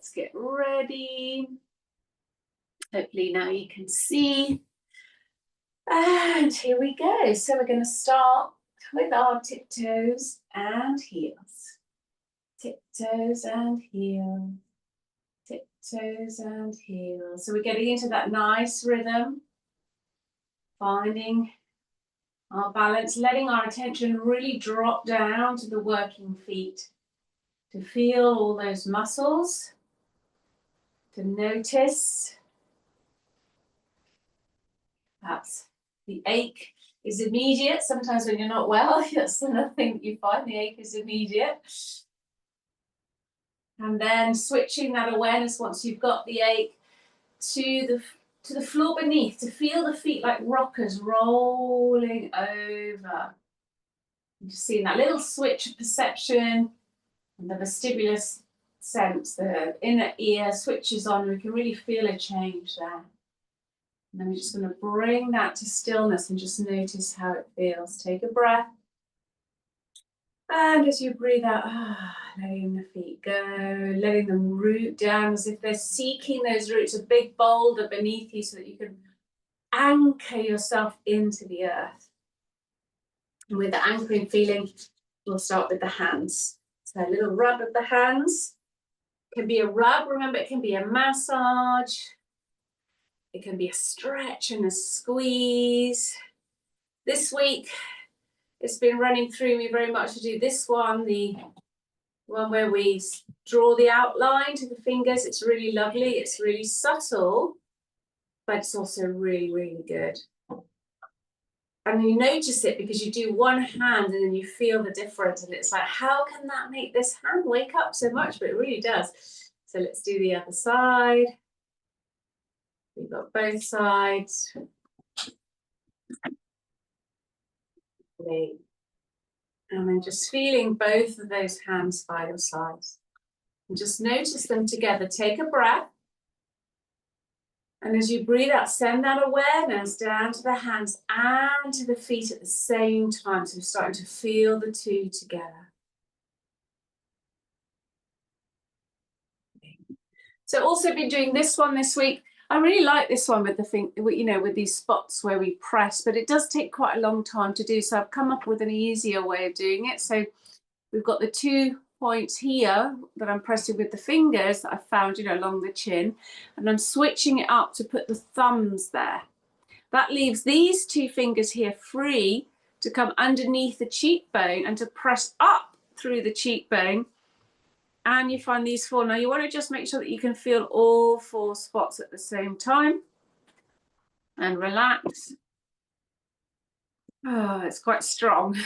Let's get ready. Hopefully now you can see. And here we go. So we're going to start with our tiptoes and heels. Tiptoes and heels. Tiptoes and heels. So we're getting into that nice rhythm, finding our balance, letting our attention really drop down to the working feet, to feel all those muscles, to notice. Perhaps the ache is immediate. Sometimes when you're not well, that's another thing that you find, the ache is immediate. And then switching that awareness once you've got the ache to the floor beneath, to feel the feet like rockers rolling over. You're just seeing that little switch of perception and the vestibular sense, the inner ear switches on. We can really feel a change there. And then we're just going to bring that to stillness and just notice how it feels. Take a breath. And as you breathe out, letting the feet go, letting them root down as if they're seeking those roots, a big boulder beneath you so that you can anchor yourself into the earth. And with the anchoring feeling, we'll start with the hands. So a little rub of the hands. It can be a rub, remember, it can be a massage. It can be a stretch and a squeeze. This week, it's been running through me very much to do this one, the one where we draw the outline to the fingers. It's really lovely. It's really subtle, but it's also really, really good. And you notice it because you do one hand and then you feel the difference. And it's like, how can that make this hand wake up so much? But it really does. So let's do the other side. We've got both sides. And then just feeling both of those hands by your sides. And just notice them together. Take a breath. And as you breathe out, send that awareness down to the hands and to the feet at the same time. So we're starting to feel the two together. So also been doing this one this week. I really like this one with the thing, you know, with these spots where we press, but it does take quite a long time to do. So I've come up with an easier way of doing it. So we've got the 2 points here that I'm pressing with the fingers that I found, you know, along the chin, and I'm switching it up to put the thumbs there. That leaves these 2 fingers here free to come underneath the cheekbone and to press up through the cheekbone. And you find these 4. Now you want to just make sure that you can feel all 4 spots at the same time and relax. Oh, it's quite strong.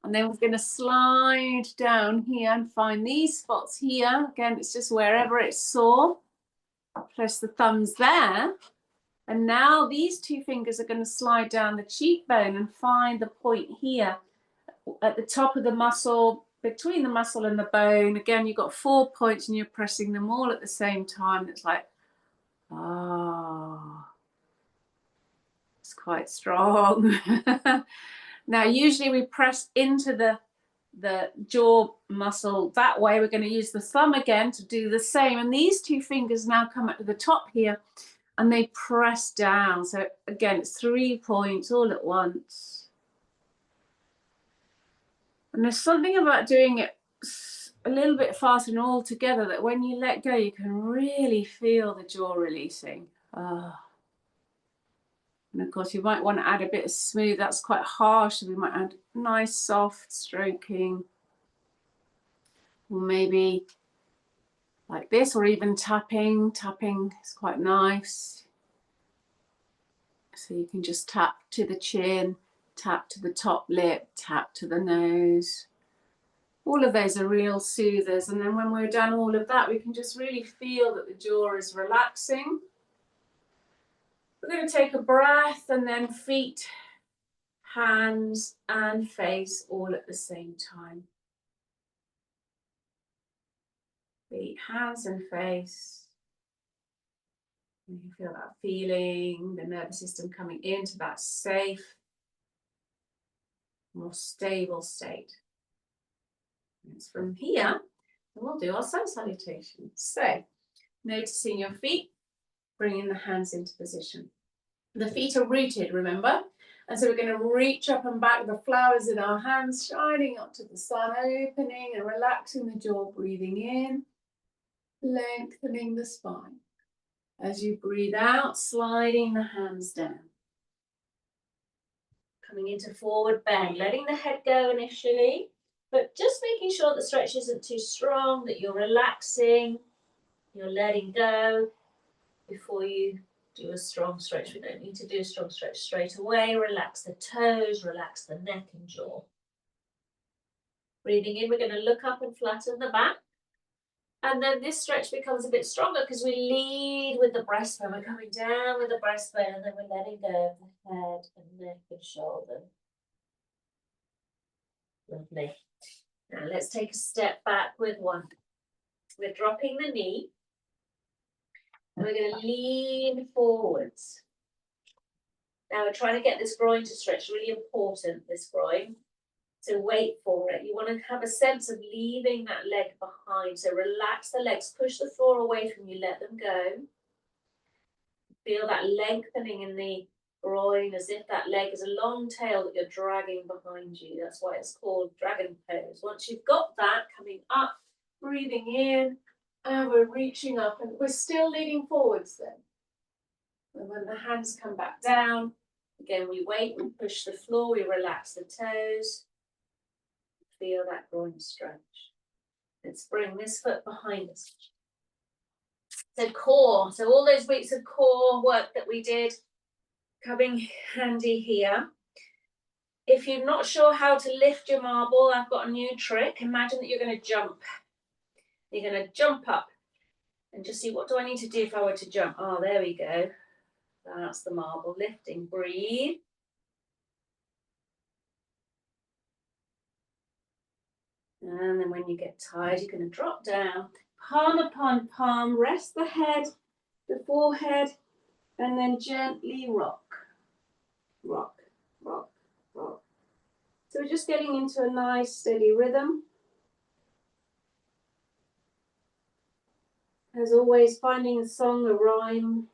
And then we're going to slide down here and find these spots here. Again, it's just wherever it's sore. Press the thumbs there. And now these 2 fingers are going to slide down the cheekbone and find the point here at the top of the muscle, between the muscle and the bone. Again, you've got 4 points and you're pressing them all at the same time. It's like, it's quite strong. Now, usually we press into the jaw muscle that way. We're going to use the thumb again to do the same. And these 2 fingers now come up to the top here and they press down. So again, it's 3 points all at once. And there's something about doing it a little bit faster and all together that when you let go, you can really feel the jaw releasing. And of course, you might want to add a bit of smooth. That's quite harsh. So we might add nice, soft stroking. Or maybe like this, or even tapping. Tapping is quite nice. So you can just tap to the chin, tap to the top lip, tap to the nose. All of those are real soothers. And then when we're done all of that, we can just really feel that the jaw is relaxing. We're going to take a breath and then feet, hands and face all at the same time. Feet, hands and face. You can feel that feeling, the nervous system coming into that safe, more stable state. And it's from here And we'll do our sun salutation. So, noticing your feet, bringing the hands into position. The feet are rooted, remember? And so we're going to reach up and back, the flowers in our hands, shining up to the sun, opening and relaxing the jaw, breathing in, lengthening the spine. As you breathe out, sliding the hands down. Coming into forward bend, letting the head go initially, but just making sure the stretch isn't too strong, that you're relaxing, you're letting go before you do a strong stretch. We don't need to do a strong stretch straight away. Relax the toes, relax the neck and jaw. Breathing in, we're going to look up and flatten the back. And then this stretch becomes a bit stronger because we lead with the breastbone. We're coming down with the breastbone and then we're letting go of the head and neck and shoulder. Lovely. Now let's take a step back with one. We're dropping the knee. And we're going to lean forwards. Now we're trying to get this groin to stretch, really important, this groin. So wait for it. You want to have a sense of leaving that leg behind. So relax the legs, push the floor away from you, let them go. Feel that lengthening in the groin as if that leg is a long tail that you're dragging behind you. That's why it's called dragon pose. Once you've got that, coming up, breathing in, and we're reaching up and we're still leaning forwards then. And when the hands come back down, again, we wait, we push the floor, we relax the toes. Feel that groin stretch. Let's bring this foot behind us. So core, so all those weeks of core work that we did, coming handy here. If you're not sure how to lift your marble, I've got a new trick. Imagine that you're going to jump. You're going to jump up and just see, what do I need to do if I were to jump? Oh, there we go. That's the marble lifting. Breathe. And then when you get tired, you're going to drop down, palm upon palm, rest the head, the forehead, and then gently rock, rock, rock, rock. So we're just getting into a nice steady rhythm. As always, finding a song, a rhyme,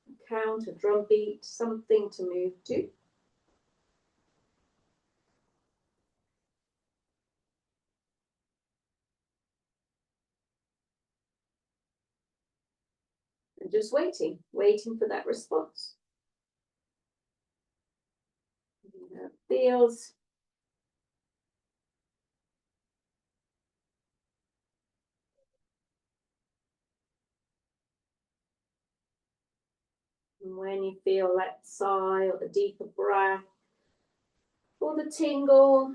a count, a drum beat, something to move to. And just waiting for that response. That feels. And when you feel that sigh or the deeper breath or the tingle,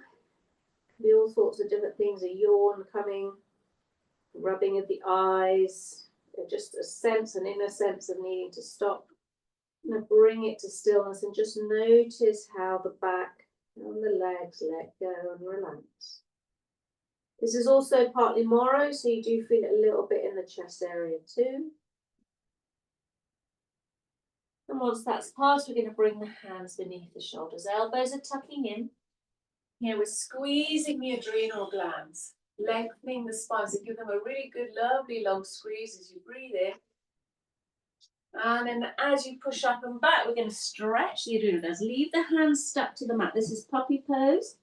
can be all sorts of different things, a yawn coming, rubbing of the eyes, just a sense, an inner sense of needing to stop. Now bring it to stillness and just notice how the back and the legs let go and relax. This is also partly Moro, so you do feel it a little bit in the chest area too. And once that's passed, we're going to bring the hands beneath the shoulders. Elbows are tucking in. Here we're squeezing the adrenal glands, lengthening the spine. So give them a really good, lovely long squeeze as you breathe in. And then as you push up and back, we're going to stretch the adrenal glands. Leave the hands stuck to the mat. This is puppy pose.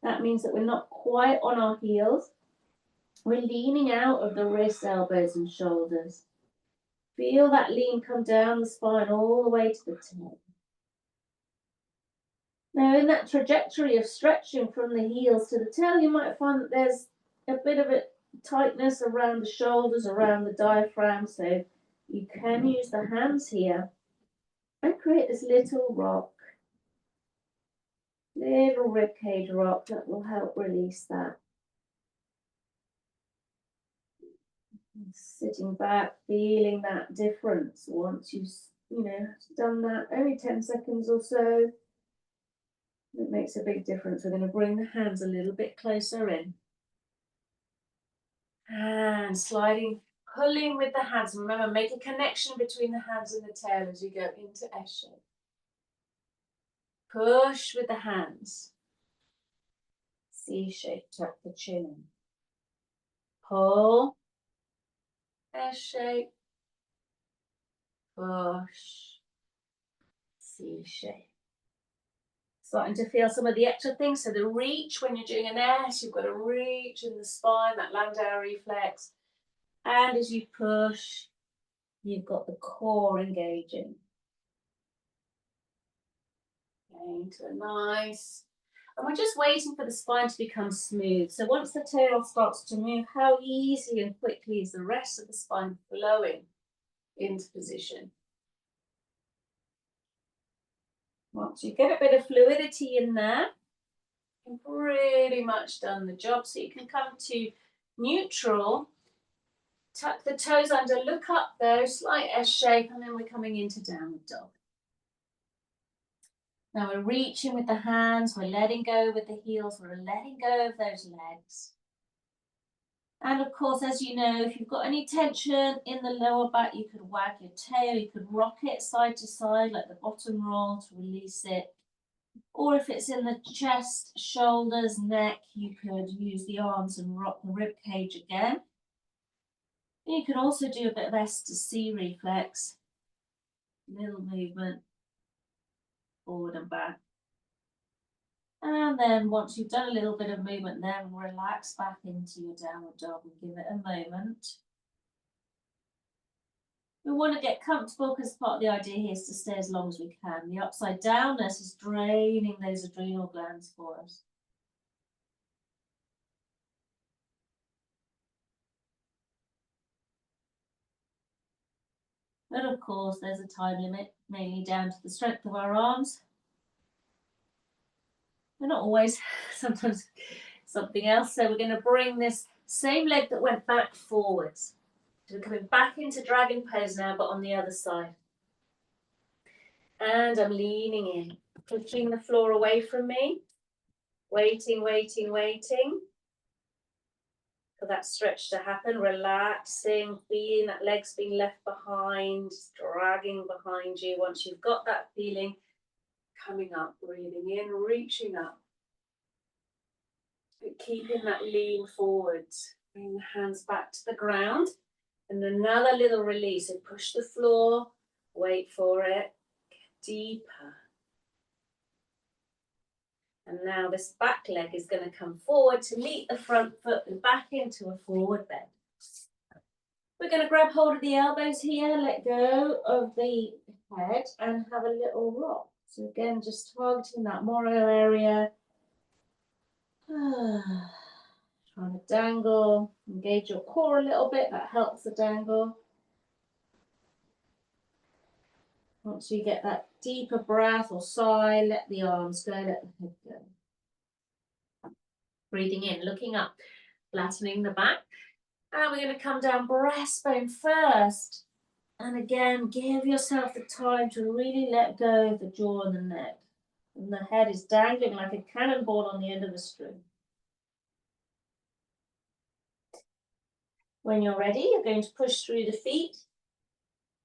That means that we're not quite on our heels. We're leaning out of the wrists, elbows, and shoulders. Feel that lean come down the spine all the way to the tail. Now, in that trajectory of stretching from the heels to the tail, you might find that there's a bit of a tightness around the shoulders, around the diaphragm. So you can use the hands here and create this little rock, little ribcage rock that will help release that. Sitting back, feeling that difference once you've done that, only 10 seconds or so. It makes a big difference. We're going to bring the hands a little bit closer in. And sliding, pulling with the hands. Remember, make a connection between the hands and the tail as you go into S shape. Push with the hands. C shape, tuck the chin in. Pull. S shape. Push. C shape. Starting to feel some of the extra things. So the reach, when you're doing an S, you've got to reach in the spine, that landau reflex. And as you push, you've got the core engaging. Into a nice. And we're just waiting for the spine to become smooth. So once the tail starts to move, how easy and quickly is the rest of the spine flowing into position? Once you get a bit of fluidity in there, you've pretty much done the job. So you can come to neutral, tuck the toes under, look up though, slight S shape, and then we're coming into downward dog. Now we're reaching with the hands, we're letting go with the heels, we're letting go of those legs. And of course, as you know, if you've got any tension in the lower back, you could wag your tail, you could rock it side to side like the bottom roll to release it. Or if it's in the chest, shoulders, neck, you could use the arms and rock the rib cage again. You can also do a bit of S to C reflex. Little movement, forward and back. And then once you've done a little bit of movement, then relax back into your downward dog and give it a moment. We want to get comfortable because part of the idea here is to stay as long as we can. The upside downness is draining those adrenal glands for us. But of course, there's a time limit, mainly down to the strength of our arms. They're not always, sometimes something else. So we're going to bring this same leg that went back forwards. So we're coming back into dragon pose now, but on the other side. And I'm leaning in, pushing the floor away from me. Waiting, waiting, waiting for that stretch to happen. Relaxing, feeling that leg's being left behind, dragging behind you. Once you've got that feeling, coming up, breathing in, reaching up. But keeping that lean forwards. Bring the hands back to the ground. And another little release. So push the floor, wait for it, get deeper. And now this back leg is going to come forward to meet the front foot and back into a forward bend. We're going to grab hold of the elbows here, let go of the head and have a little rock. So again, just targeting that Moro area. Trying to dangle, engage your core a little bit, that helps the dangle. Once you get that deeper breath or sigh, let the arms go, let the head go. Breathing in, looking up, flattening the back. And we're going to come down breastbone first. And again, give yourself the time to really let go of the jaw and the neck. And the head is dangling like a cannonball on the end of a string. When you're ready, you're going to push through the feet.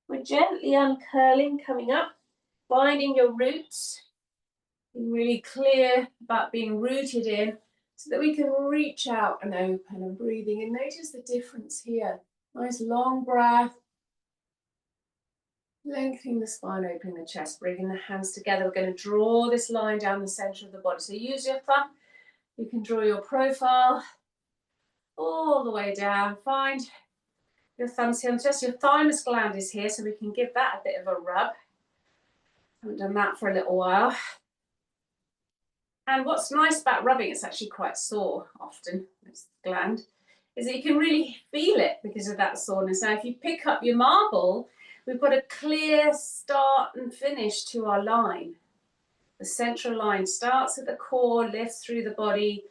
We're gently uncurling, coming up, finding your roots. Being really clear about being rooted in so that we can reach out and open and breathing. And notice the difference here. Nice long breath. Lengthening the spine, opening the chest, bringing the hands together. We're going to draw this line down the center of the body. So use your thumb. You can draw your profile all the way down. Find your thumbs here. Just your thymus gland is here, so we can give that a bit of a rub. Haven't done that for a little while. And what's nice about rubbing, it's actually quite sore often, this gland, is that you can really feel it because of that soreness. Now, if you pick up your marble, we've got a clear start and finish to our line. The central line starts at the core, lifts through the body,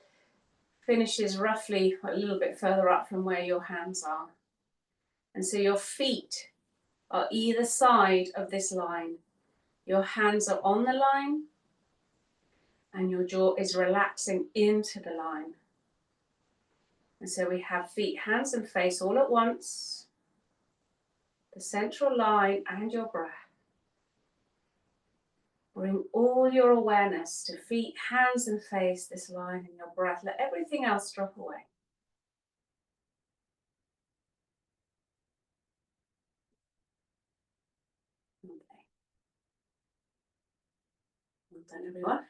finishes roughly a little bit further up from where your hands are. And so your feet are either side of this line. Your hands are on the line and your jaw is relaxing into the line. And so we have feet, hands and face all at once, the central line and your breath. Bring all your awareness to feet, hands and face, this line and your breath. Let everything else drop away. Okay. Well done, everyone.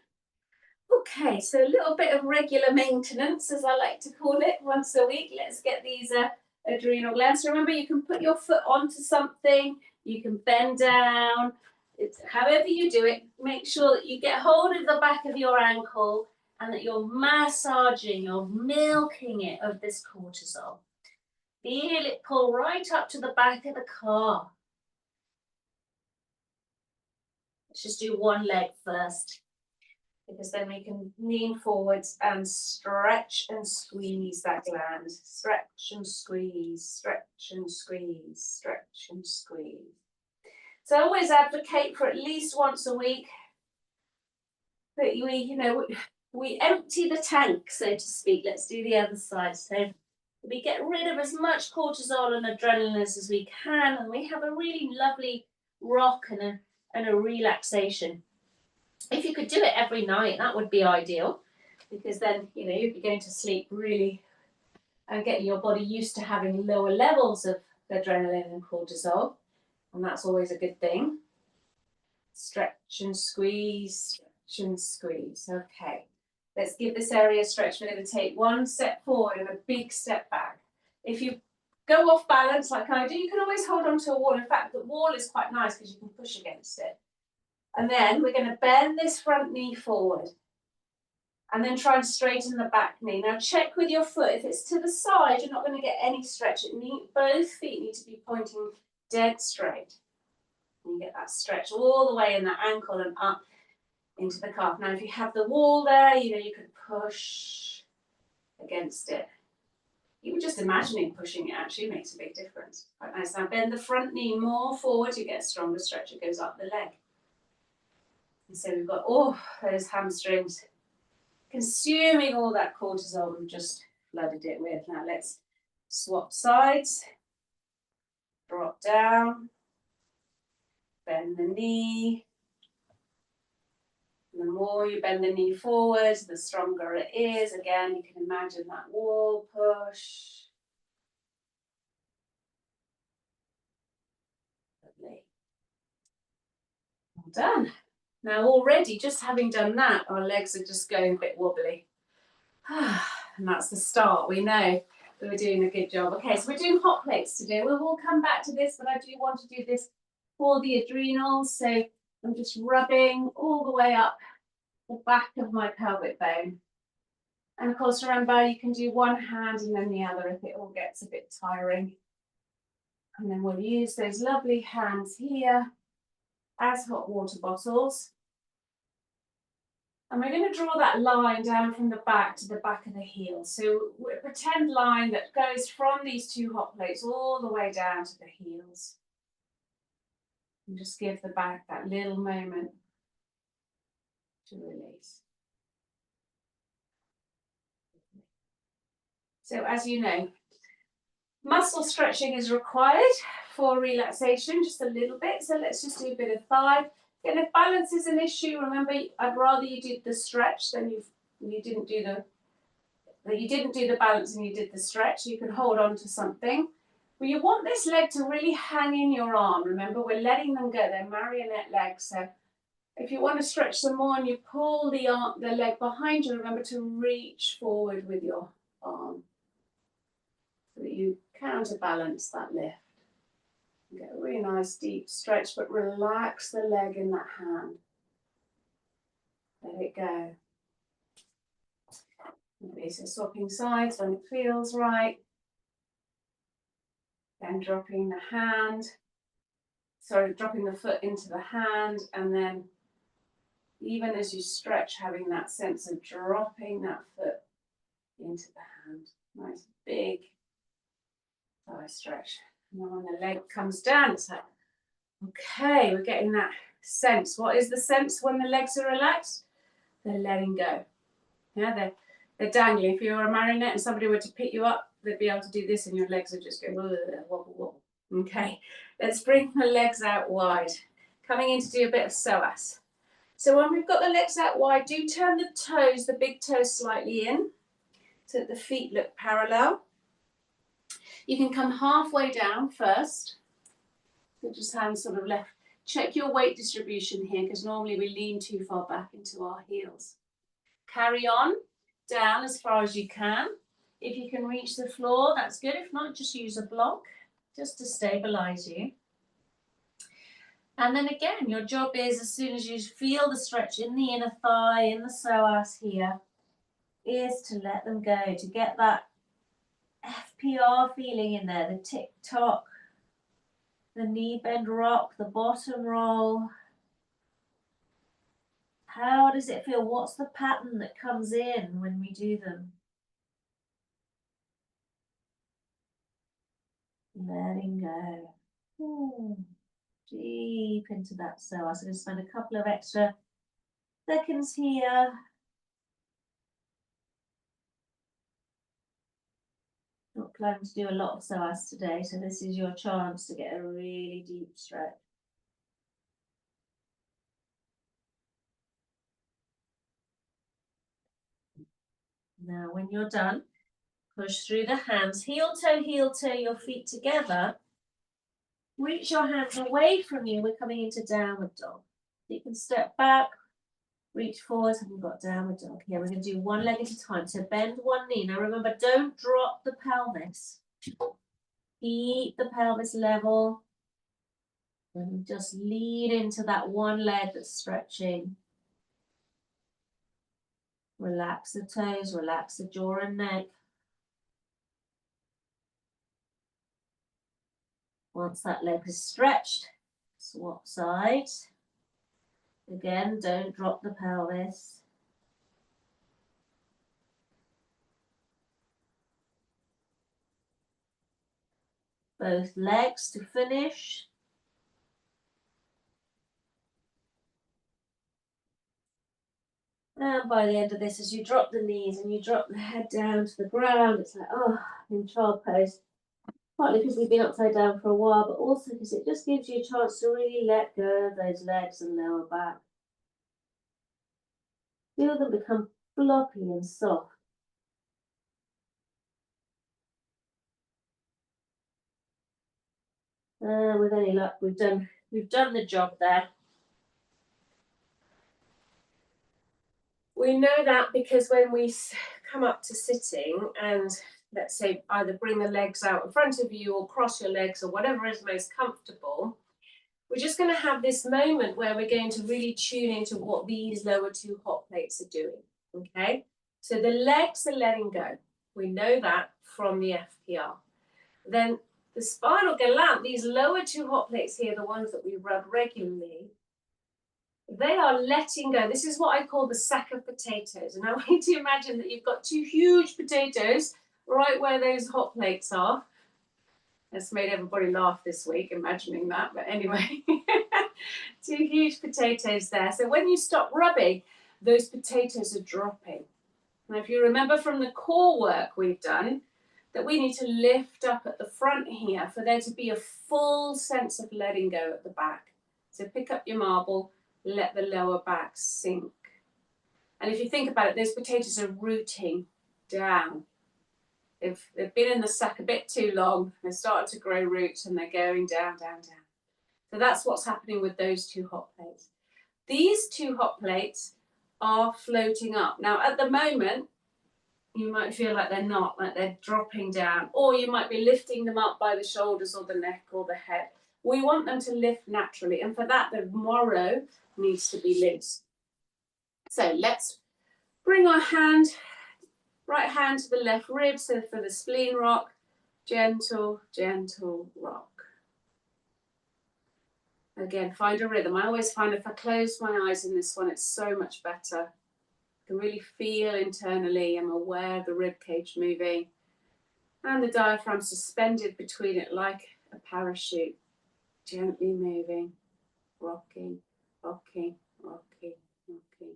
Okay, so a little bit of regular maintenance, as I like to call it, once a week. Let's get these adrenal glands. Remember, you can put your foot onto something, you can bend down. It's however you do it, make sure that you get hold of the back of your ankle and that you're massaging, you're milking it of this cortisol. Feel it pull right up to the back of the calf. Let's just do one leg first, because then we can lean forwards and stretch and squeeze that gland. Stretch and squeeze, stretch and squeeze, stretch and squeeze. So I always advocate for at least once a week that we empty the tank, so to speak. Let's do the other side. So we get rid of as much cortisol and adrenaline as we can, and we have a really lovely rock and a relaxation. If you could do it every night, that would be ideal, because then you'd be going to sleep really and getting your body used to having lower levels of adrenaline and cortisol, and that's always a good thing. Stretch and squeeze, stretch and squeeze. Okay, let's give this area a stretch. We're going to take one step forward and a big step back. If you go off balance like I do, you can always hold on to a wall. In fact, the wall is quite nice because you can push against it. And then we're going to bend this front knee forward and then try and straighten the back knee. Now check with your foot. If it's to the side, you're not going to get any stretch. Both feet need to be pointing dead straight. And you get that stretch all the way in that ankle and up into the calf. Now if you have the wall there, you could push against it. Even just imagining pushing it actually makes a big difference. Quite nice. Now bend the front knee more forward, you get a stronger stretch. It goes up the leg. And so we've got those hamstrings consuming all that cortisol we've just flooded it with. Now let's swap sides, drop down, bend the knee. And the more you bend the knee forwards, the stronger it is. Again, you can imagine that wall push. Lovely. Well done. Now already, just having done that, our legs are just going a bit wobbly. And that's the start. We know that we're doing a good job. Okay, so we're doing hot plates today. We will come back to this, but I do want to do this for the adrenals. So I'm just rubbing all the way up the back of my pelvic bone. And of course, remember, you can do one hand and then the other if it all gets a bit tiring. And then we'll use those lovely hands here as hot water bottles. And we're going to draw that line down from the back to the back of the heel. So a pretend line that goes from these two hot plates all the way down to the heels. And just give the back that little moment to release. So as you know, muscle stretching is required for relaxation, just a little bit. So let's just do a bit of thigh. And if balance is an issue, remember, I'd rather you did the stretch than you didn't do the balance and you did the stretch. You can hold on to something. But you want this leg to really hang in your arm. Remember, we're letting them go. They're marionette legs. So if you want to stretch some more and you pull the leg behind you, remember to reach forward with your arm so that you counterbalance that lift. Get a really nice deep stretch, but relax the leg in that hand. Let it go. Okay, so swapping sides when it feels right. Then dropping the foot into the hand, and then even as you stretch, having that sense of dropping that foot into the hand. Nice big thigh stretch. And then when the leg comes down, it's like, okay, we're getting that sense. What is the sense when the legs are relaxed? They're letting go. Yeah, they're dangling. If you were a marionette and somebody were to pick you up, they'd be able to do this and your legs would just go wobble, wobble. Okay, let's bring the legs out wide. Coming in to do a bit of psoas. So when we've got the legs out wide, do turn the toes, the big toes slightly in so that the feet look parallel. You can come halfway down first. So just hands sort of left Check your weight distribution here, because normally we lean too far back into our heels. Carry on down as far as you can. If you can reach the floor, that's good. If not, just use a block just to stabilize you. And then again, your job is, as soon as you feel the stretch in the inner thigh, in the psoas here, is to let them go, to get that FPR feeling in there, the tick-tock, the knee bend rock, the bottom roll. How does it feel? What's the pattern that comes in when we do them? Letting go. Deep into that psoas. I'm going to spend a couple of extra seconds here. Not planning to do a lot of psoas today, so this is your chance to get a really deep stretch. Now, when you're done, push through the hands, heel toe, your feet together. Reach your hands away from you. We're coming into downward dog. You can step back, reach forward, and we've got downward dog. Here, we're going to do one leg at a time. So bend one knee. Now remember, don't drop the pelvis. Keep the pelvis level. And just lean into that one leg that's stretching. Relax the toes, relax the jaw and neck. Once that leg is stretched, swap sides. Again, don't drop the pelvis. Both legs to finish. And by the end of this, as you drop the knees and you drop the head down to the ground, it's like, oh, in child pose. Partly because we've been upside down for a while, but also because it just gives you a chance to really let go of those legs and lower back. Feel them become floppy and soft. With any luck, we've done the job there. We know that because when we come up to sitting and let's say either bring the legs out in front of you or cross your legs or whatever is most comfortable, we're just going to have this moment where we're going to really tune into what these lower two hot plates are doing, okay? So the legs are letting go. We know that from the FPR. Then the spinal galant, these lower two hot plates here, the ones that we rub regularly, they are letting go. This is what I call the sack of potatoes. And I want you to imagine that you've got two huge potatoes right where those hot plates are. That's made everybody laugh this week, imagining that. But anyway, two huge potatoes there. So when you stop rubbing, those potatoes are dropping. Now, if you remember from the core work we've done, that we need to lift up at the front here for there to be a full sense of letting go at the back. So pick up your marble, let the lower back sink. And if you think about it, those potatoes are rooting down. They've been in the sack a bit too long, they're starting to grow roots and they're going down, down, down. So that's what's happening with those two hot plates. These two hot plates are floating up. Now, at the moment, you might feel like they're not, like they're dropping down, or you might be lifting them up by the shoulders or the neck or the head. We want them to lift naturally, and for that, the morrow needs to be loose. So let's bring our right hand to the left rib, so for the spleen rock, gentle, gentle rock. Again, find a rhythm. I always find if I close my eyes in this one, it's so much better. I can really feel internally, I'm aware of the rib cage moving and the diaphragm suspended between it like a parachute, gently moving, rocking, rocking, rocking, rocking.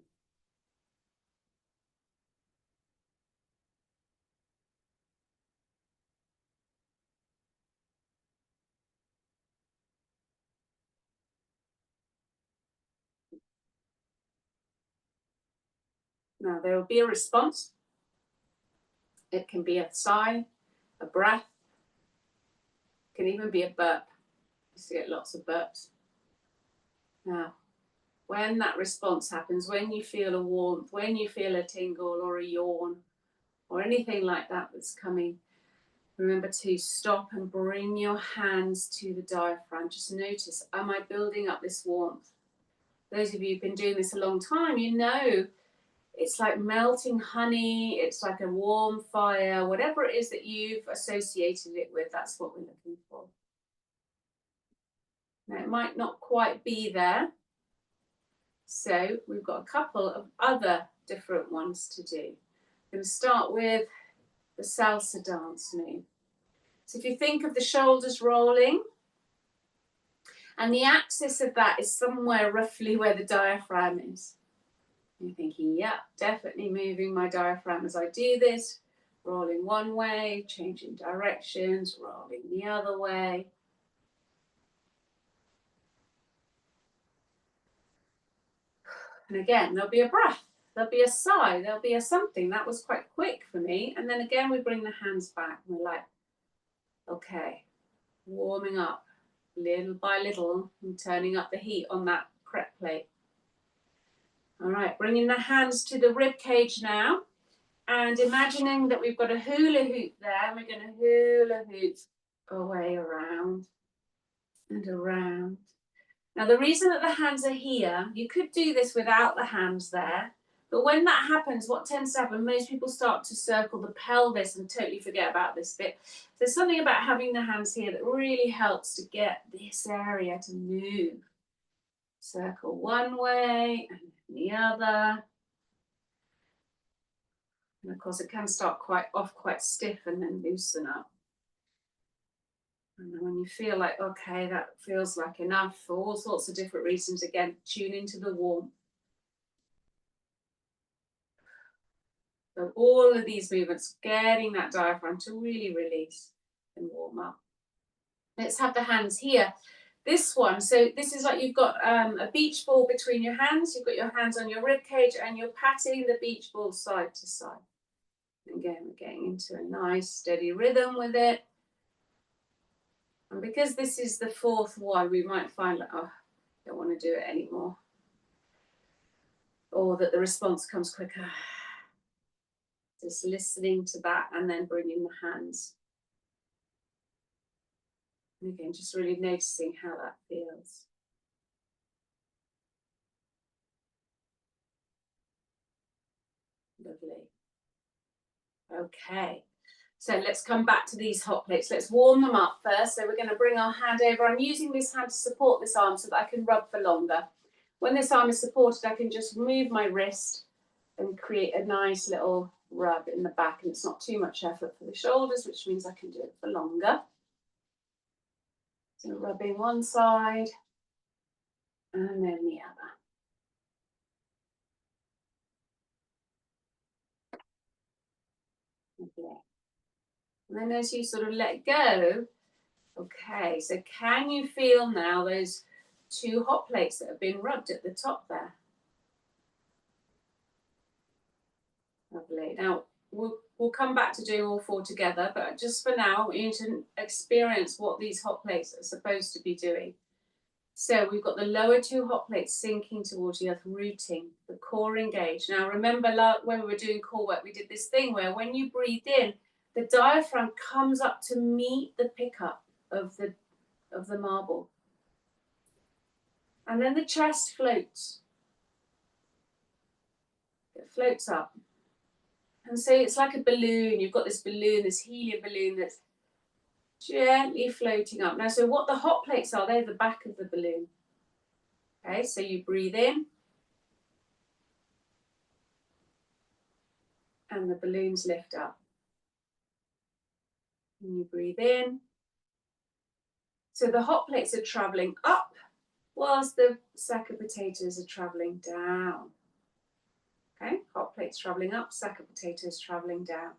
Now there will be a response. It can be a sigh, a breath, it can even be a burp. You see get lots of burps. Now, when that response happens, when you feel a warmth, when you feel a tingle or a yawn or anything like that that's coming, remember to stop and bring your hands to the diaphragm. Just notice, am I building up this warmth? Those of you who've been doing this a long time, you know it's like melting honey, it's like a warm fire, whatever it is that you've associated it with, that's what we're looking for. Now, it might not quite be there, so we've got a couple of other different ones to do. I'm going to start with the salsa dance move. So if you think of the shoulders rolling, and the axis of that is somewhere roughly where the diaphragm is. You're thinking, yeah, definitely moving my diaphragm as I do this, rolling one way, changing directions, rolling the other way. And again, there'll be a breath, there'll be a sigh, there'll be a something. That was quite quick for me. And then again, we bring the hands back and we're like, okay, warming up little by little and turning up the heat on that prep plate. All right, bringing the hands to the rib cage now and imagining that we've got a hula hoop there. We're going to hula hoop our way around and around. Now, the reason that the hands are here, you could do this without the hands there, but when that happens, what tends to happen, most people start to circle the pelvis and totally forget about this bit. There's something about having the hands here that really helps to get this area to move. Circle one way and the other. And of course, it can start quite stiff and then loosen up. And then when you feel like, okay, that feels like enough for all sorts of different reasons, again, tune into the warmth. So all of these movements, getting that diaphragm to really release and warm up. Let's have the hands here. This one, so this is like you've got a beach ball between your hands. You've got your hands on your rib cage and you're patting the beach ball side to side. Again, we're getting into a nice steady rhythm with it. And because this is the fourth one, we might find like, oh, I don't want to do it anymore. Or that the response comes quicker. Just listening to that and then bringing the hands. And again, just really noticing how that feels. Lovely. Okay, so let's come back to these hot plates. Let's warm them up first. So we're going to bring our hand over. I'm using this hand to support this arm so that I can rub for longer. When this arm is supported, I can just move my wrist and create a nice little rub in the back, and it's not too much effort for the shoulders, which means I can do it for longer. So rubbing one side and then the other. Okay. And then as you sort of let go, okay, so can you feel now those two hot plates that have been rubbed at the top there? Lovely. Now, we'll come back to doing all four together, but just for now, we need to experience what these hot plates are supposed to be doing. So we've got the lower two hot plates sinking towards the earth, rooting, the core engaged. Now, remember when we were doing core work, we did this thing where when you breathe in, the diaphragm comes up to meet the pickup of the marble. And then the chest floats. It floats up. And so it's like a balloon. You've got this balloon, this helium balloon that's gently floating up. Now, so what the hot plates are, they're the back of the balloon. Okay, so you breathe in. And the balloons lift up. And you breathe in. So the hot plates are traveling up whilst the sack of potatoes are traveling down. Okay, hot plates traveling up, sack of potatoes traveling down.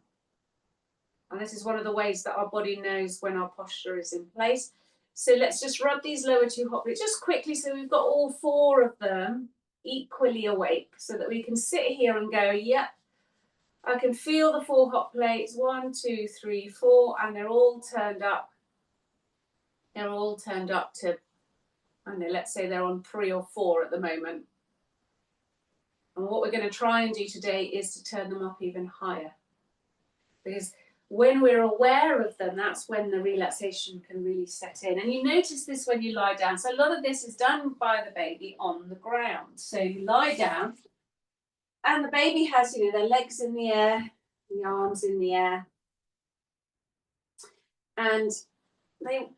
And this is one of the ways that our body knows when our posture is in place. So let's just rub these lower two hot plates just quickly so we've got all four of them equally awake so that we can sit here and go, yep, I can feel the four hot plates, 1, 2, 3, 4, and they're all turned up. They're all turned up to I don't know, let's say they're on 3 or 4 at the moment. And what we're going to try and do today is to turn them up even higher. Because when we're aware of them, that's when the relaxation can really set in. And you notice this when you lie down. So a lot of this is done by the baby on the ground. So you lie down and the baby has, you know, their legs in the air, the arms in the air. And they're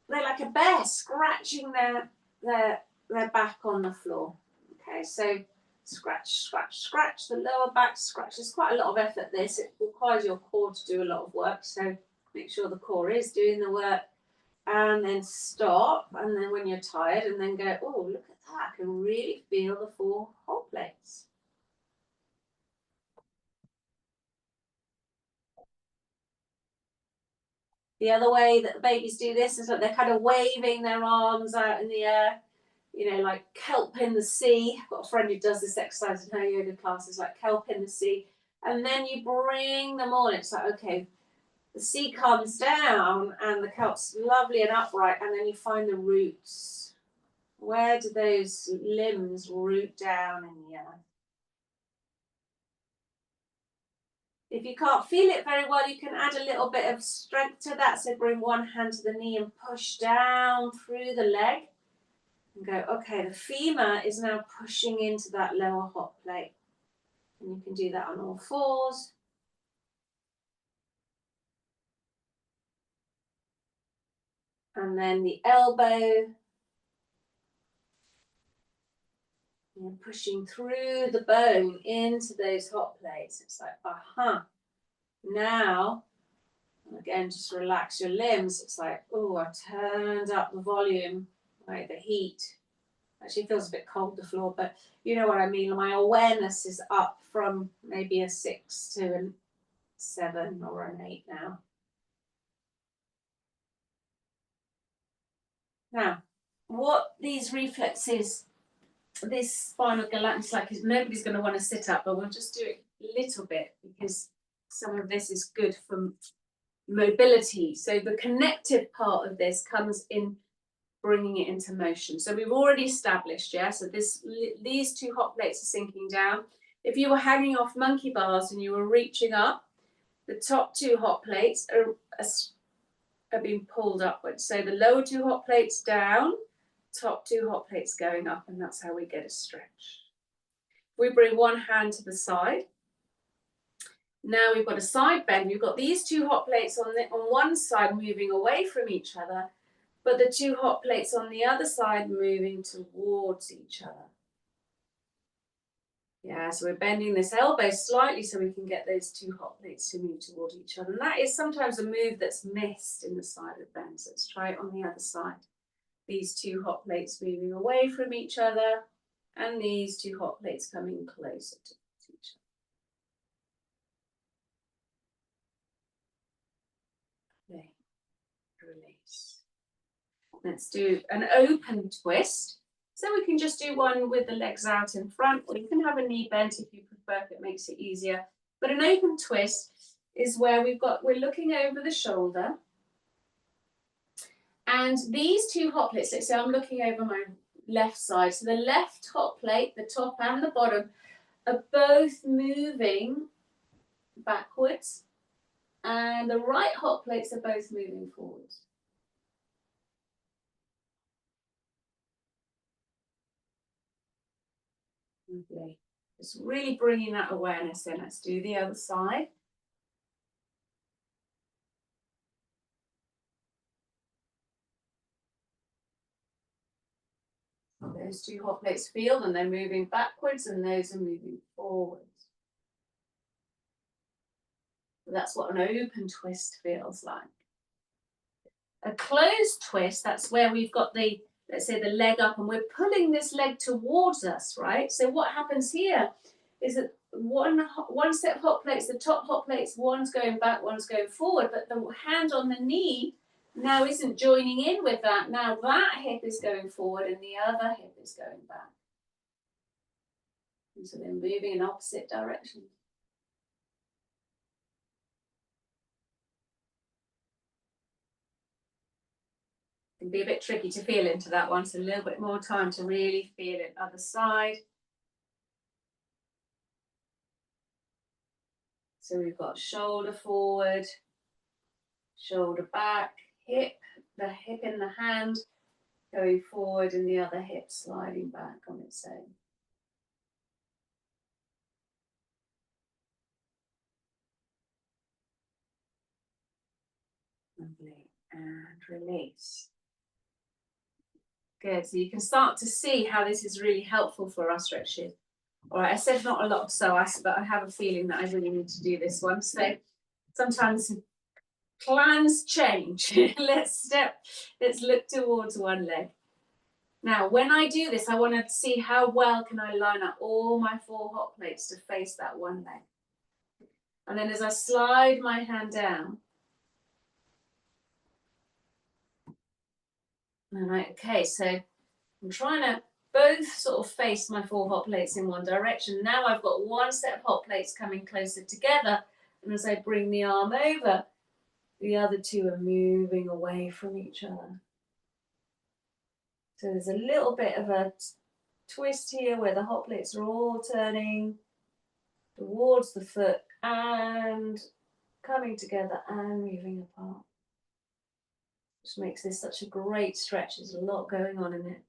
like a bear scratching their back on the floor. Okay, so scratch, scratch, scratch the lower back, scratch. There's quite a lot of effort this. It requires your core to do a lot of work. So make sure the core is doing the work. And then stop. And then when you're tired, and then go, oh, look at that. I can really feel the 4 hot plates. The other way that the babies do this is that they're kind of waving their arms out in the air, you know, like kelp in the sea. I've got a friend who does this exercise in her yoga classes, like kelp in the sea. And then you bring them on. It's like, okay, the sea comes down and the kelp's lovely and upright, and then you find the roots. Where do those limbs root down in the earth? If you can't feel it very well, you can add a little bit of strength to that. So bring one hand to the knee and push down through the leg. And go, okay, the femur is now pushing into that lower hot plate. And you can do that on all 4s. And then the elbow. And pushing through the bone into those hot plates. It's like, aha. Now, again, just relax your limbs. It's like, oh, I turned up the volume, like the heat. Actually, it feels a bit cold, the floor, but you know what I mean. My awareness is up from maybe a 6 to a 7 or an 8 now. Now, what these reflexes, this spinal galant is like, is nobody's going to want to sit up, but we'll just do it a little bit because some of this is good for mobility. So the connective part of this comes in bringing it into motion. So we've already established, yeah, so these 2 hot plates are sinking down. If you were hanging off monkey bars and you were reaching up, the top 2 hot plates are being pulled upwards. So the lower 2 hot plates down, top 2 hot plates going up, and that's how we get a stretch. We bring one hand to the side. Now we've got a side bend. We've got these 2 hot plates on one side moving away from each other, but the 2 hot plates on the other side moving towards each other. Yeah, so we're bending this elbow slightly so we can get those 2 hot plates to move towards each other. And that is sometimes a move that's missed in the side of bend. So let's try it on the other side. These 2 hot plates moving away from each other, and these 2 hot plates coming closer to each other. Okay, release. Let's do an open twist. So we can just do one with the legs out in front, or you can have a knee bent if you prefer, if it makes it easier. But an open twist is where we're looking over the shoulder. And these 2 hot plates, let's say I'm looking over my left side. So the left hot plate, the top and the bottom, are both moving backwards. And the right hot plates are both moving forwards. Lovely. Just really bringing that awareness in. Let's do the other side. Those 2 hot plates feel, and they're moving backwards, and those are moving forwards. That's what an open twist feels like. A closed twist, that's where we've got the, let's say, the leg up, and we're pulling this leg towards us, right? So what happens here is that one set of hot plates, the top hot plates, one's going back, one's going forward, but the hand on the knee now isn't joining in with that. Now that hip is going forward and the other hip is going back. And so they're moving in opposite directions. can be a bit tricky to feel into that one, so a little bit more time to really feel it. Other side. So we've got shoulder forward, shoulder back, hip, the hip in the hand going forward and the other hip sliding back on its own. Lovely. And release. Good. So you can start to see how this is really helpful for our stretches. All right, I said not a lot of psoas, but I have a feeling that I really need to do this one. So sometimes plans change. Let's look towards one leg. Now, when I do this, I want to see how well can I line up all my 4 hot plates to face that one leg. And then as I slide my hand down, okay, so I'm trying to both sort of face my 4 hot plates in one direction. Now I've got one set of hot plates coming closer together, and as I bring the arm over, the other 2 are moving away from each other. So there's a little bit of a twist here where the hot plates are all turning towards the foot and coming together and moving apart. Which makes this such a great stretch. There's a lot going on in it.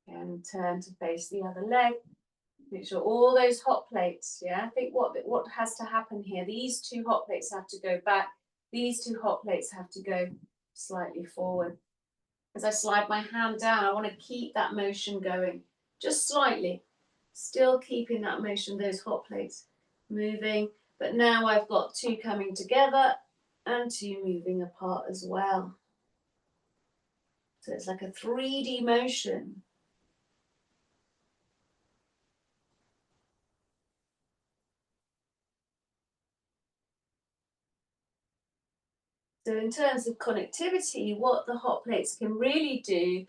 And turn to face the other leg. Make sure all those hot plates, I think what has to happen here, these 2 hot plates have to go back. These 2 hot plates have to go slightly forward. As I slide my hand down, I want to keep that motion going, just slightly. Still keeping that motion, those hot plates moving. But now I've got 2 coming together and 2 moving apart as well. So it's like a 3D motion. So in terms of connectivity, what the hot plates can really do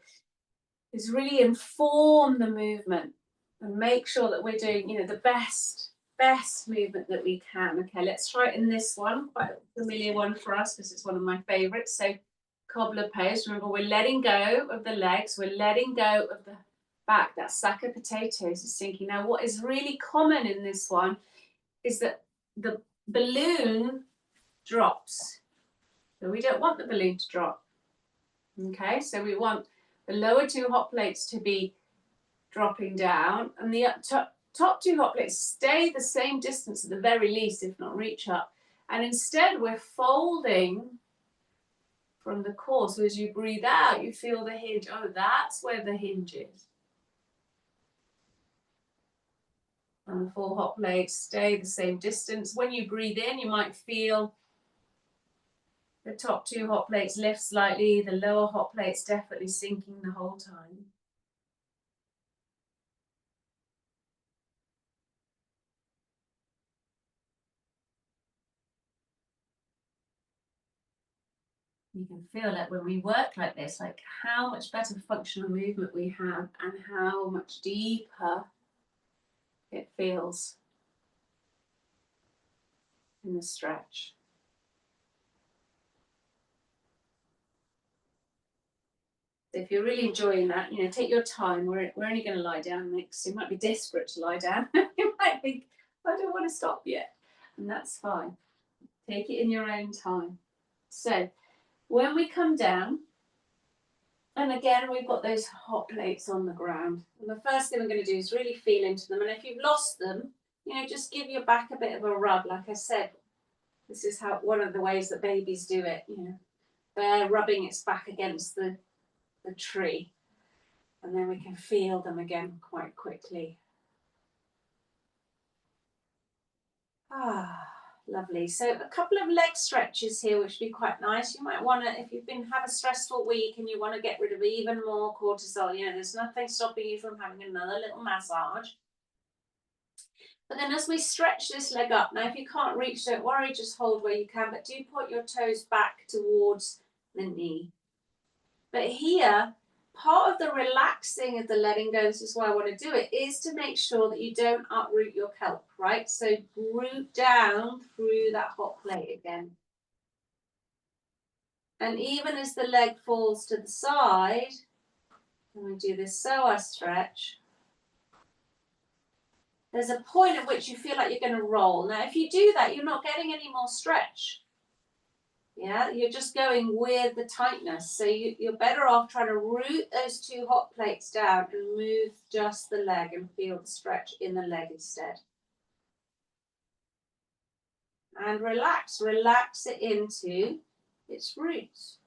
is really inform the movement and make sure that we're doing, the best movement that we can. Okay, let's try it in this one, quite a familiar one for us because it's one of my favorites. So cobbler pose. Remember, we're letting go of the legs, we're letting go of the back. That sack of potatoes is sinking. Now, what is really common in this one is that the balloon drops. So we don't want the balloon to drop. Okay, so we want the lower 2 hot plates to be dropping down, and the top 2 hot plates stay the same distance at the very least, if not reach up. And instead, we're folding from the core. So as you breathe out, you feel the hinge. Oh, that's where the hinge is. And the 4 hot plates stay the same distance. When you breathe in, you might feel the top 2 hot plates lift slightly, the lower hot plates definitely sinking the whole time. You can feel it when we work like this, like how much better functional movement we have and how much deeper it feels in the stretch. If you're really enjoying that, take your time. We're only going to lie down next. You might be desperate to lie down. You might think, I don't want to stop yet. And that's fine. Take it in your own time. So when we come down, and again, we've got those hot plates on the ground. And the first thing we're going to do is really feel into them. And if you've lost them, just give your back a bit of a rub. Like I said, this is one of the ways that babies do it. They're rubbing its back against the tree. And then we can feel them again quite quickly. Lovely. So a couple of leg stretches here, which would be quite nice. You might want to, if you've had a stressful week and you want to get rid of even more cortisol, there's nothing stopping you from having another little massage. But then as we stretch this leg up, now if you can't reach, don't worry, just hold where you can, but do put your toes back towards the knee. But here, part of the relaxing of the letting go, this is why I want to do it, is to make sure that you don't uproot your kelp, right? So root down through that hot plate again. And even as the leg falls to the side, and we do this psoas stretch, there's a point at which you feel like you're going to roll. Now, if you do that, you're not getting any more stretch. Yeah, you're just going with the tightness. So you're better off trying to root those two hot plates down and move just the leg and feel the stretch in the leg instead. And relax it into its roots.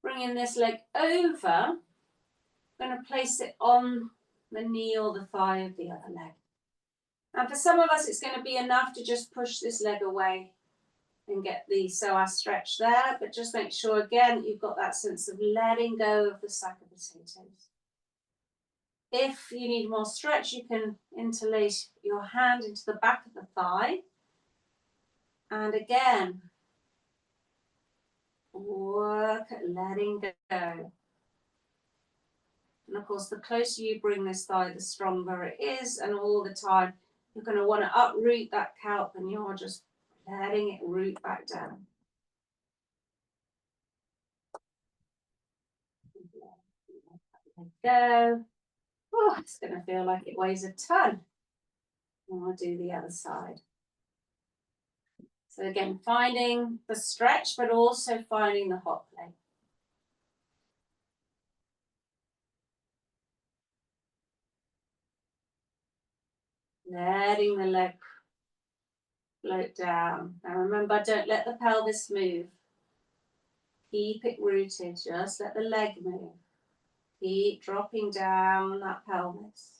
Bringing this leg over, I'm going to place it on the knee or the thigh of the other leg. And for some of us, it's going to be enough to just push this leg away and get the psoas stretch there, but just make sure again that you've got that sense of letting go of the sack of potatoes. If you need more stretch, you can interlace your hand into the back of the thigh. And again, work at letting go. And of course, the closer you bring this thigh, the stronger it is. And all the time, you're going to want to uproot that calf and you're just letting it root back down. Let go. Oh, it's going to feel like it weighs a ton. And I'll do the other side. So again, finding the stretch, but also finding the hot plate. Letting the leg float down. Now remember, don't let the pelvis move. Keep it rooted, just let the leg move. Keep dropping down that pelvis.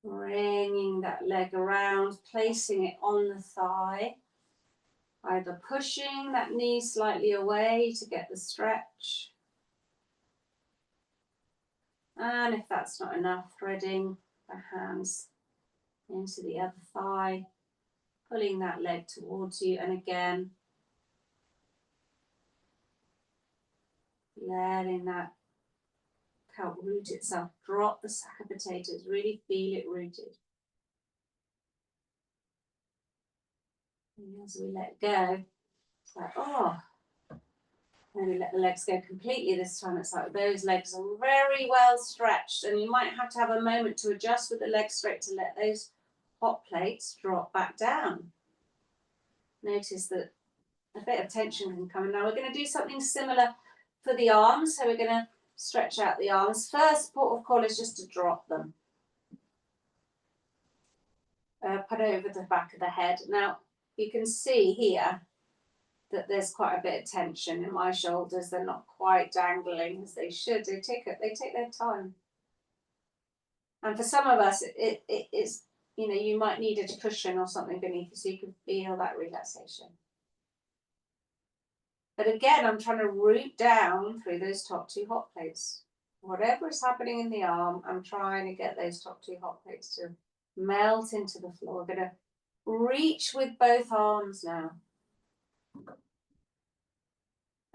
Bringing that leg around, placing it on the thigh. Either pushing that knee slightly away to get the stretch. And if that's not enough, threading the hands into the other thigh, pulling that leg towards you, and again, letting that calf root itself. Drop the sack of potatoes, really feel it rooted. And as we let go, it's like, oh, maybe let the legs go completely this time. It's like those legs are very well stretched, and you might have to have a moment to adjust with the legs straight to let those hot plates drop back down. Notice that a bit of tension can come in. Now we're going to do something similar for the arms. So we're going to stretch out the arms. First port of call is just to drop them. Put over the back of the head. Now you can see here that there's quite a bit of tension in my shoulders. They're not quite dangling as they should. They take their time. And for some of us, it is, you know, you might need a cushion or something beneath you so you can feel that relaxation. But again, I'm trying to root down through those top two hot plates. Whatever is happening in the arm, I'm trying to get those top two hot plates to melt into the floor. I'm going to reach with both arms now.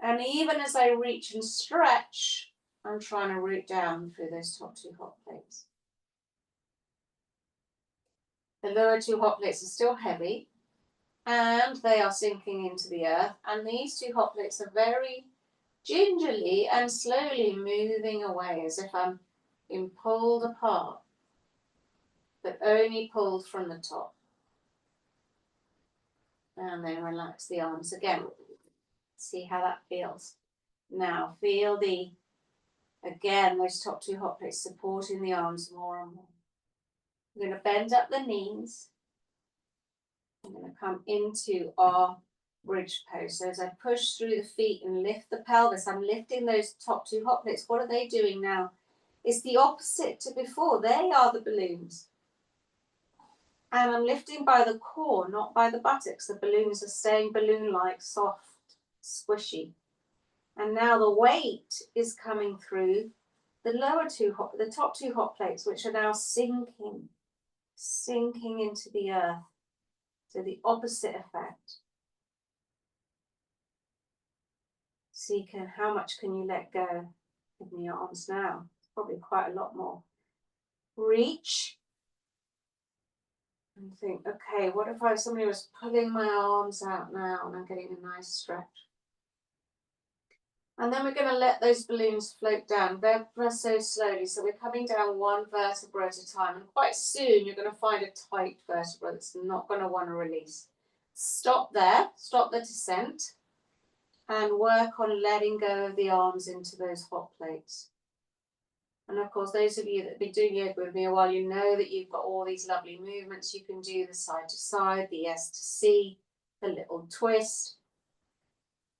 And even as I reach and stretch, I'm trying to root down through those top two hot plates. The lower two hot plates are still heavy, and they are sinking into the earth. And these two hot plates are very gingerly and slowly moving away as if I'm being pulled apart, but only pulled from the top. And then relax the arms again. See how that feels. Now feel again, those top two hot plates supporting the arms more and more. I'm going to bend up the knees. I'm going to come into our bridge pose. So as I push through the feet and lift the pelvis, I'm lifting those top two hot plates. What are they doing now? It's the opposite to before. They are the balloons. And I'm lifting by the core, not by the buttocks. The balloons are staying balloon-like, soft, squishy. And now the weight is coming through the top two hot plates, which are now sinking into the earth. So the opposite effect. See how much can you let go in the arms now? Probably quite a lot more. Reach. And think, okay, what if somebody was pulling my arms out now and I'm getting a nice stretch? And then we're going to let those balloons float down ever so slowly. So we're coming down one vertebra at a time. And quite soon you're going to find a tight vertebra that's not going to want to release. Stop there, stop the descent, and work on letting go of the arms into those hot plates. And of course, those of you that have been doing yoga with me a while, you know that you've got all these lovely movements. You can do the side to side, the S to C, the little twist,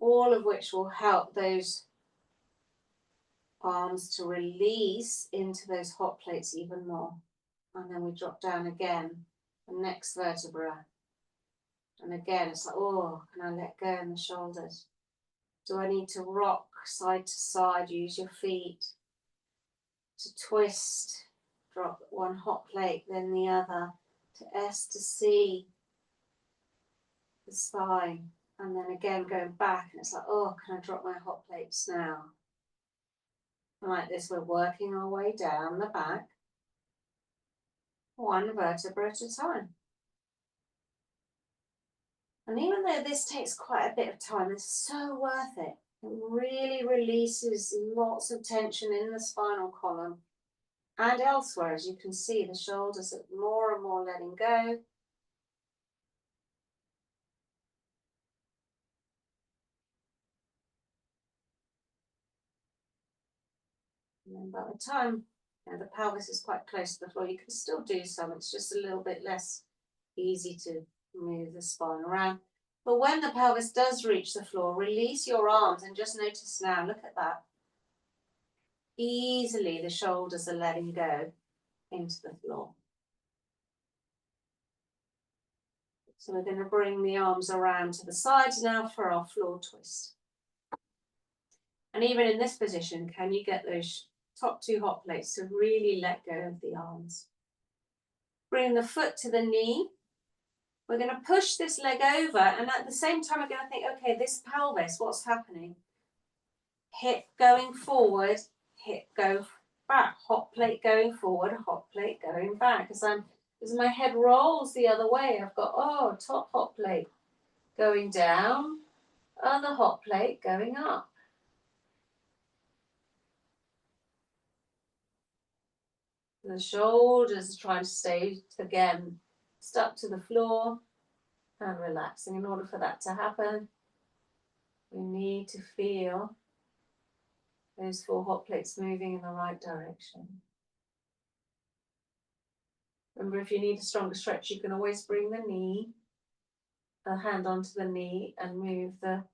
all of which will help those arms to release into those hot plates even more. And then we drop down again, the next vertebra. And again, it's like, oh, can I let go in the shoulders? Do I need to rock side to side? Use your feet to twist. Drop one hot plate, then the other. To S to C, the spine. And then again, going back. And it's like, oh, can I drop my hot plates now? And like this, we're working our way down the back. One vertebra at a time. And even though this takes quite a bit of time, it's so worth it. It really releases lots of tension in the spinal column and elsewhere. As you can see, the shoulders are more and more letting go. And then by the time the pelvis is quite close to the floor, you can still do some. It's just a little bit less easy to move the spine around. But when the pelvis does reach the floor, release your arms and just notice now, look at that. Easily the shoulders are letting go into the floor. So we're going to bring the arms around to the sides now for our floor twist. And even in this position, can you get those top two hot plates to really let go of the arms? Bring the foot to the knee. We're going to push this leg over, and at the same time, we're going to think, okay, this pelvis, what's happening? Hip going forward, hip go back, hot plate going forward, hot plate going back. As my head rolls the other way, I've got, oh, top hot plate going down, other hot plate going up. The shoulders are trying to stay, again, stuck to the floor and relaxing. In order for that to happen, we need to feel those four hot plates moving in the right direction. Remember, if you need a stronger stretch, you can always bring the knee, a hand onto the knee, and move the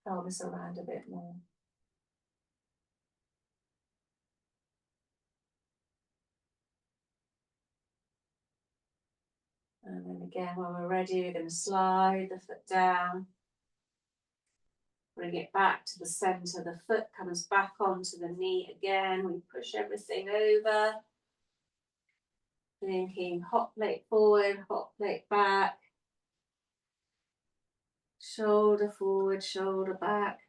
pelvis around a bit more. And then again, when we're ready, we're going to slide the foot down. Bring it back to the center. The foot comes back onto the knee again. We push everything over. Thinking hot plate forward, hot plate back. Shoulder forward, shoulder back.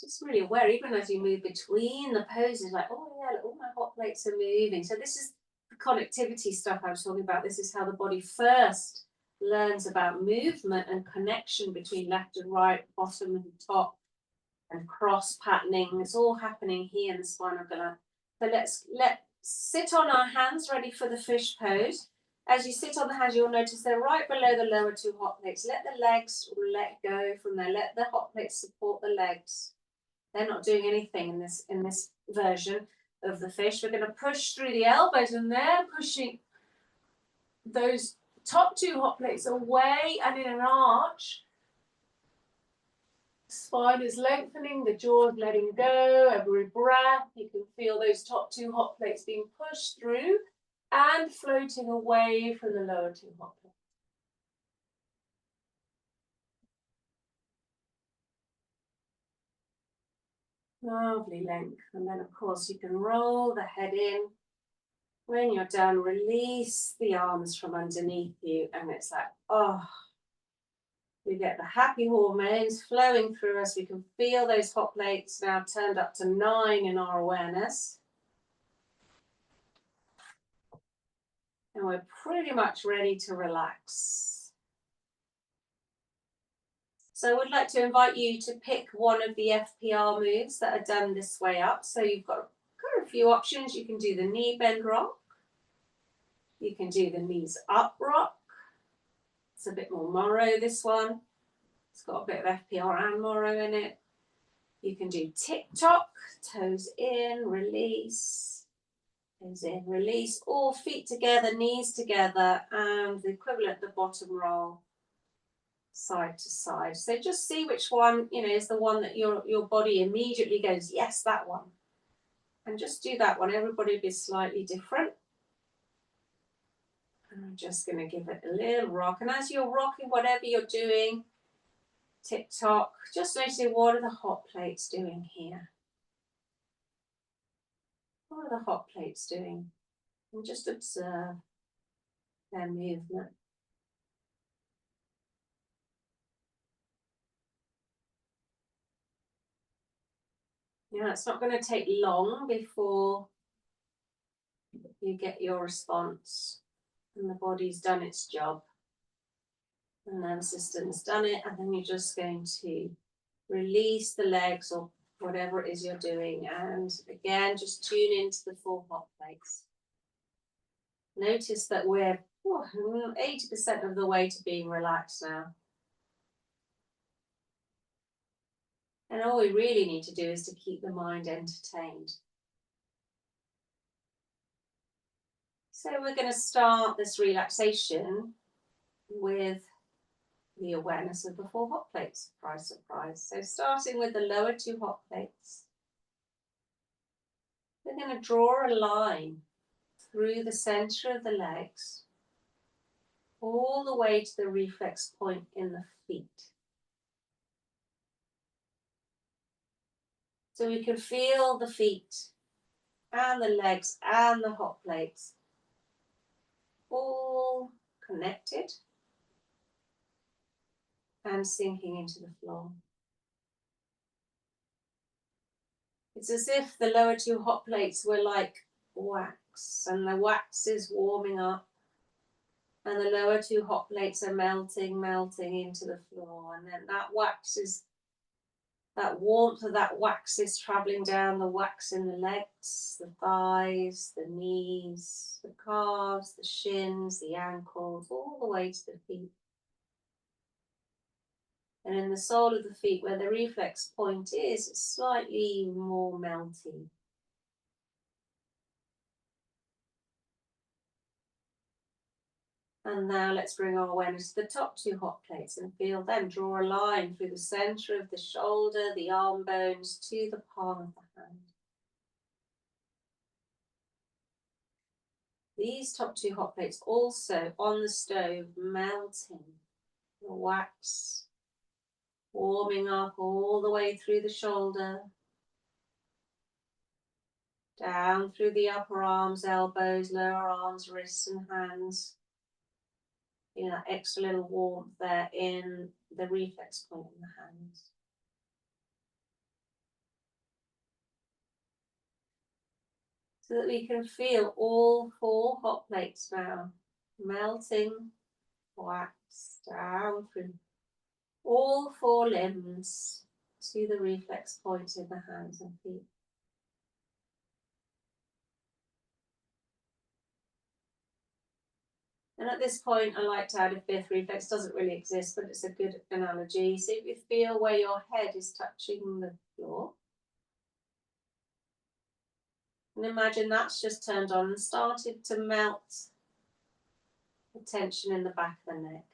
Just really aware, even as you move between the poses, like, oh yeah, all my hot plates are moving. So this is the connectivity stuff I was talking about. This is how the body first learns about movement and connection between left and right, bottom and top, and cross patterning. It's all happening here in the spinal galant. So let's sit on our hands, ready for the fish pose. As you sit on the hands, you'll notice they're right below the lower two hot plates. Let the legs let go from there. Let the hot plates support the legs. They're not doing anything in this version of the fish. We're going to push through the elbows, and they're pushing those top two hot plates away and in an arch. The spine is lengthening, the jaw is letting go. Every breath, you can feel those top two hot plates being pushed through and floating away from the lower two hot plates. Lovely length. And then, of course, you can roll the head in. When you're done, release the arms from underneath you, and it's like, oh, we get the happy hormones flowing through us. We can feel those hot plates now turned up to 9 in our awareness. And we're pretty much ready to relax. So I would like to invite you to pick one of the FPR moves that are done this way up. So you've got a few options. You can do the knee bend rock. You can do the knees up rock. It's a bit more Morrow, this one. It's got a bit of FPR and Morrow in it. You can do tick-tock, toes in, release, toes in, release, all feet together, knees together, and the equivalent, the bottom roll, side to side. So just see which one, is the one that your body immediately goes, yes, that one. And just do that one. Everybody will be slightly different. And I'm just going to give it a little rock. And as you're rocking, whatever you're doing, tick-tock, just noticing what are the hot plates doing here? What are the hot plates doing? And just observe their movement. It's not going to take long before you get your response and the body's done its job. The nervous system's done it, and then you're just going to release the legs or whatever it is you're doing, and again just tune into the 4 hot plates. Notice that we're 80% of the way to being relaxed now. And all we really need to do is to keep the mind entertained. So we're going to start this relaxation with the awareness of the 4 hot plates. Surprise, surprise. So starting with the lower 2 hot plates, we're going to draw a line through the center of the legs, all the way to the reflex point in the feet. So we can feel the feet and the legs and the hot plates all connected and sinking into the floor. It's as if the lower 2 hot plates were like wax, and the wax is warming up, and the lower 2 hot plates are melting into the floor, and then that warmth of that wax is traveling down the wax in the legs, the thighs, the knees, the calves, the shins, the ankles, all the way to the feet. And in the sole of the feet, where the reflex point is, it's slightly more melty. And now let's bring our awareness to the top 2 hot plates and feel them. Draw a line through the center of the shoulder, the arm bones, to the palm of the hand. These top 2 hot plates also on the stove, melting the wax, warming up all the way through the shoulder, down through the upper arms, elbows, lower arms, wrists and hands. That extra little warmth there in the reflex point in the hands. So that we can feel all 4 hot plates now melting wax down through all 4 limbs to the reflex point in the hands and feet. And at this point, I like to add a 5th reflex. Doesn't really exist, but it's a good analogy. So if you feel where your head is touching the floor, and imagine that's just turned on and started to melt the tension in the back of the neck.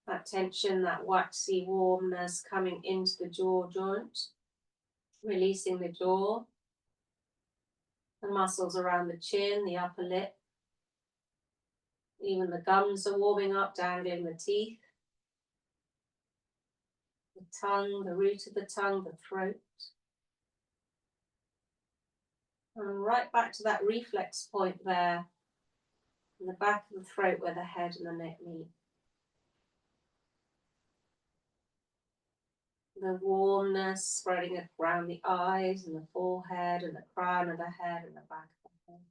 That tension, that waxy warmness coming into the jaw joint, releasing the jaw. The muscles around the chin, the upper lip. Even the gums are warming up, dangling the teeth. The tongue, the root of the tongue, the throat. And right back to that reflex point there, in the back of the throat where the head and the neck meet. The warmness spreading around the eyes and the forehead and the crown of the head and the back of the head.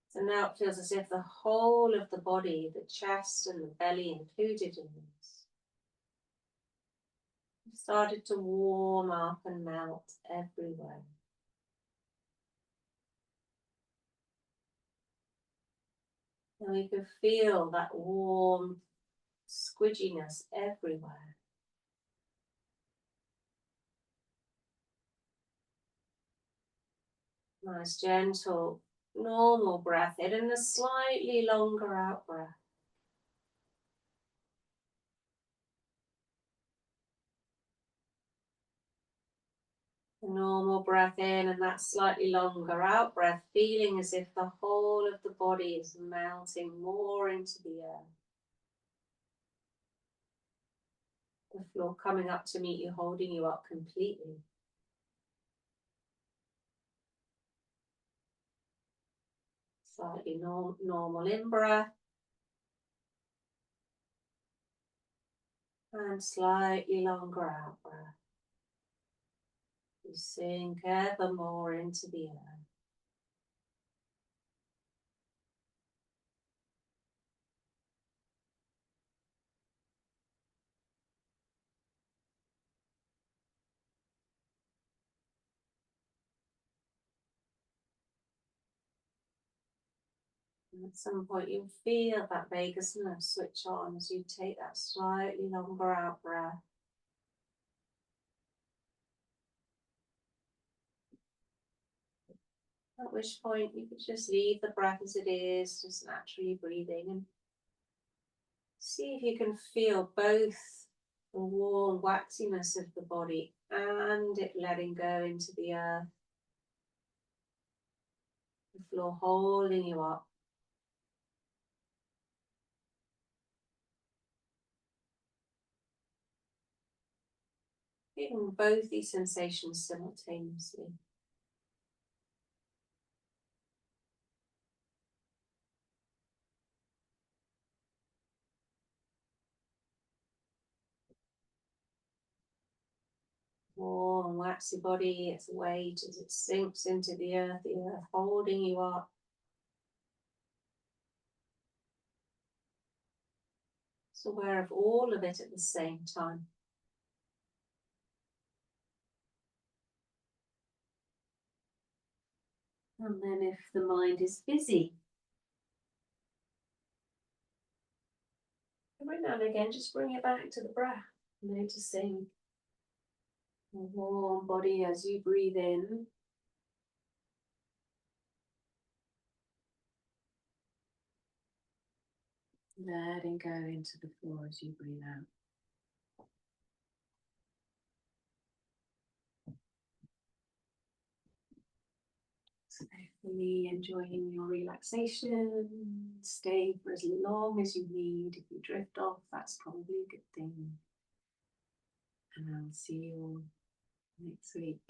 So now it feels as if the whole of the body, the chest and the belly included in this, started to warm up and melt everywhere. And we can feel that warm squidginess everywhere. Nice, gentle, normal breath in and a slightly longer out breath. A normal breath in and that slightly longer out breath, feeling as if the whole of the body is melting more into the earth. The floor coming up to meet you, holding you up completely. Slightly normal in breath. And slightly longer out breath. You sink ever more into the earth. And at some point you'll feel that vagus nerve switch on as you take that slightly longer out breath. At which point you could just leave the breath as it is, just naturally breathing, and see if you can feel both the warm waxiness of the body and it letting go into the earth. The floor holding you up. Feeling both these sensations simultaneously. Warm, waxy body, its weight as it sinks into the earth holding you up. So aware of all of it at the same time. And then if the mind is busy, every now and again just bring it back to the breath, noticing the warm body as you breathe in. Letting go into the floor as you breathe out. So hopefully enjoying your relaxation, stay for as long as you need. If you drift off, that's probably a good thing. And I'll see you all next week.